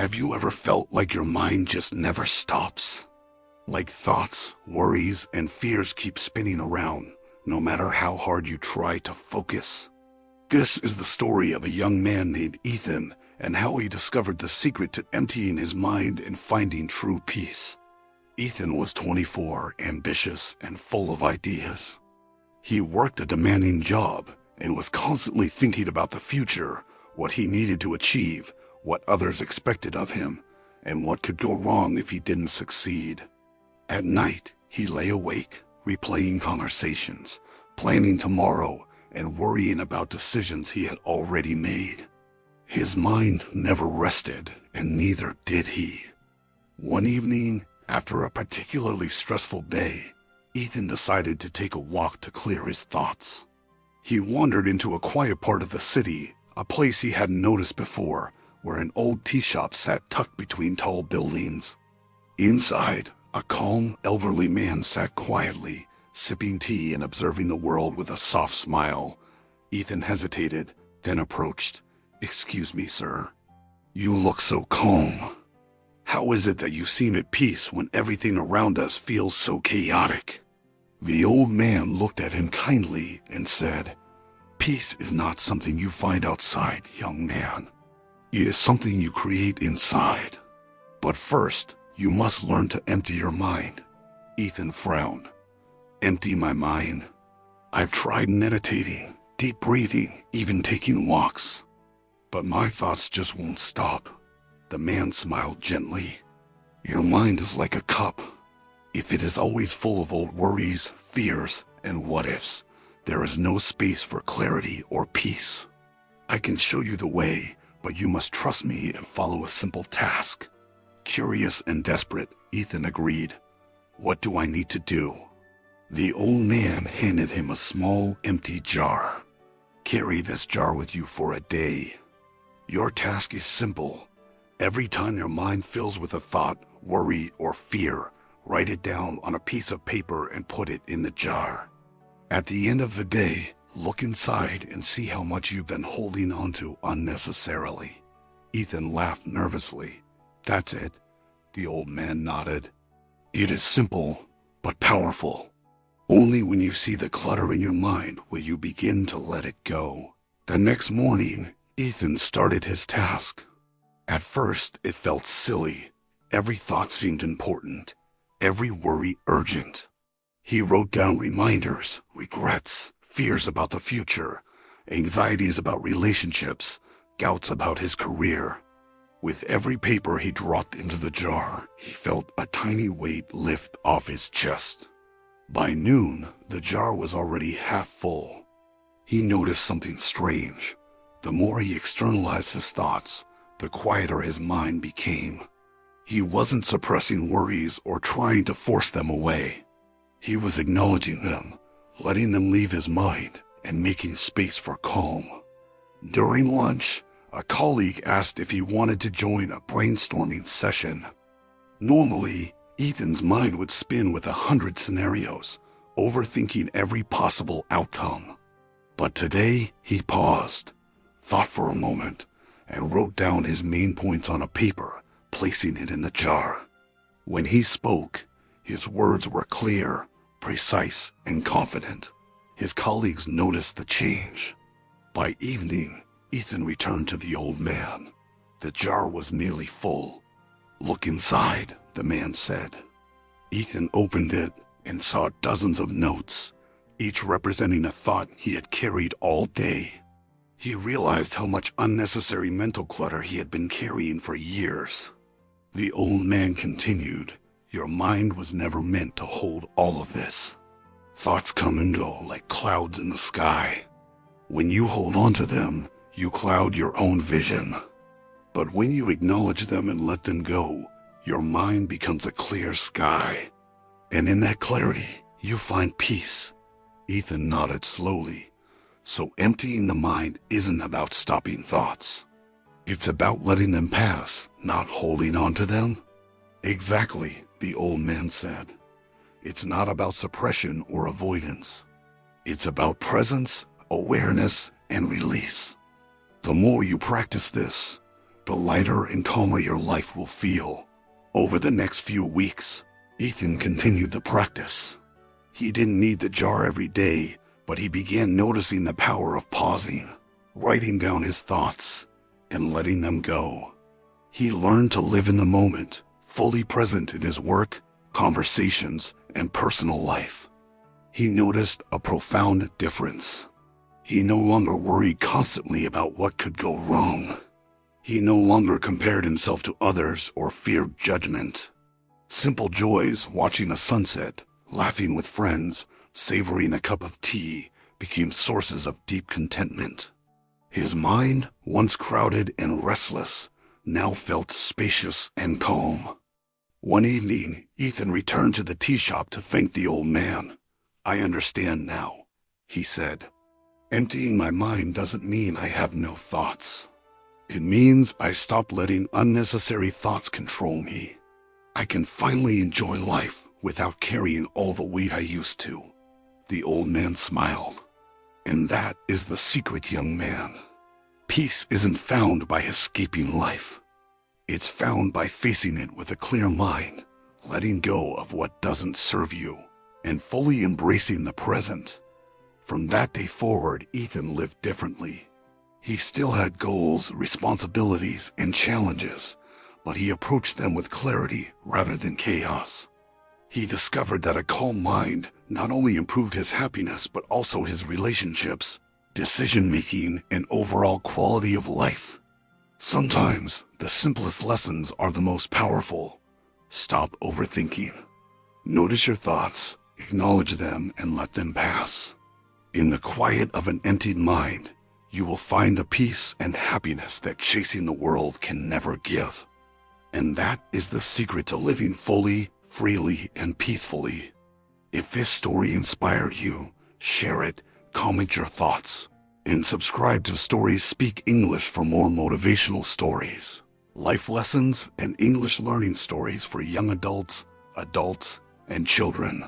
Have you ever felt like your mind just never stops? Like thoughts, worries, and fears keep spinning around, no matter how hard you try to focus? This is the story of a young man named Ethan and how he discovered the secret to emptying his mind and finding true peace. Ethan was 24, ambitious, and full of ideas. He worked a demanding job and was constantly thinking about the future, what he needed to achieve, what others expected of him, and what could go wrong if he didn't succeed. At night, he lay awake, replaying conversations, planning tomorrow, and worrying about decisions he had already made. His mind never rested, and neither did he. One evening, after a particularly stressful day, Ethan decided to take a walk to clear his thoughts. He wandered into a quiet part of the city, a place he hadn't noticed before, where an old tea shop sat tucked between tall buildings. Inside, a calm, elderly man sat quietly, sipping tea and observing the world with a soft smile. Ethan hesitated, then approached. "Excuse me, sir. You look so calm. How is it that you seem at peace when everything around us feels so chaotic?" The old man looked at him kindly and said, "Peace is not something you find outside, young man. It is something you create inside. But first, you must learn to empty your mind." Ethan frowned. "Empty my mind? I've tried meditating, deep breathing, even taking walks. But my thoughts just won't stop." The man smiled gently. "Your mind is like a cup. If it is always full of old worries, fears, and what-ifs, there is no space for clarity or peace. I can show you the way, but you must trust me and follow a simple task." Curious and desperate, Ethan agreed. "What do I need to do?" The old man handed him a small, empty jar. "Carry this jar with you for a day. Your task is simple. Every time your mind fills with a thought, worry, or fear, write it down on a piece of paper and put it in the jar. At the end of the day, look inside and see how much you've been holding onto unnecessarily." Ethan laughed nervously. "That's it." The old man nodded. "It is simple, but powerful. Only when you see the clutter in your mind will you begin to let it go." The next morning, Ethan started his task. At first, it felt silly. Every thought seemed important, every worry urgent. He wrote down reminders, regrets, fears about the future, anxieties about relationships, doubts about his career. With every paper he dropped into the jar, he felt a tiny weight lift off his chest. By noon, the jar was already half full. He noticed something strange. The more he externalized his thoughts, the quieter his mind became. He wasn't suppressing worries or trying to force them away. He was acknowledging them, letting them leave his mind, and making space for calm. During lunch, a colleague asked if he wanted to join a brainstorming session. Normally, Ethan's mind would spin with 100 scenarios, overthinking every possible outcome. But today, he paused, thought for a moment, and wrote down his main points on a paper, placing it in the jar. When he spoke, his words were clear, precise, and confident. His colleagues noticed the change. By evening, Ethan returned to the old man. The jar was nearly full. "Look inside," the man said. Ethan opened it and saw dozens of notes, each representing a thought he had carried all day. He realized how much unnecessary mental clutter he had been carrying for years. The old man continued, "Your mind was never meant to hold all of this. Thoughts come and go like clouds in the sky. When you hold on to them, you cloud your own vision. But when you acknowledge them and let them go, your mind becomes a clear sky. And in that clarity, you find peace." Ethan nodded slowly. "So emptying the mind isn't about stopping thoughts. It's about letting them pass, not holding on to them?" "Exactly," the old man said. "It's not about suppression or avoidance. It's about presence, awareness, and release. The more you practice this, the lighter and calmer your life will feel. Over the next few weeks, Ethan continued the practice. He didn't need the jar every day, but he began noticing the power of pausing, writing down his thoughts, and letting them go. He learned to live in the moment, fully present in his work, conversations, and personal life. He noticed a profound difference. He no longer worried constantly about what could go wrong. He no longer compared himself to others or feared judgment. Simple joys, watching a sunset, laughing with friends, savoring a cup of tea, became sources of deep contentment. His mind, once crowded and restless, now felt spacious and calm. One evening, Ethan returned to the tea shop to thank the old man. "I understand now," he said. "Emptying my mind doesn't mean I have no thoughts. It means I stopped letting unnecessary thoughts control me. I can finally enjoy life without carrying all the weight I used to." The old man smiled. "And that is the secret, young man. Peace isn't found by escaping life. It's found by facing it with a clear mind, letting go of what doesn't serve you, and fully embracing the present." From that day forward, Ethan lived differently. He still had goals, responsibilities, and challenges, but he approached them with clarity rather than chaos. He discovered that a calm mind not only improved his happiness but also his relationships, decision-making, and overall quality of life. Sometimes, the simplest lessons are the most powerful. Stop overthinking. Notice your thoughts, acknowledge them, and let them pass. In the quiet of an emptied mind, you will find the peace and happiness that chasing the world can never give. And that is the secret to living fully, freely, and peacefully. If this story inspired you, share it, comment your thoughts, and subscribe to StoriesSpeak English for more motivational stories, life lessons, and English learning stories for young adults, and children.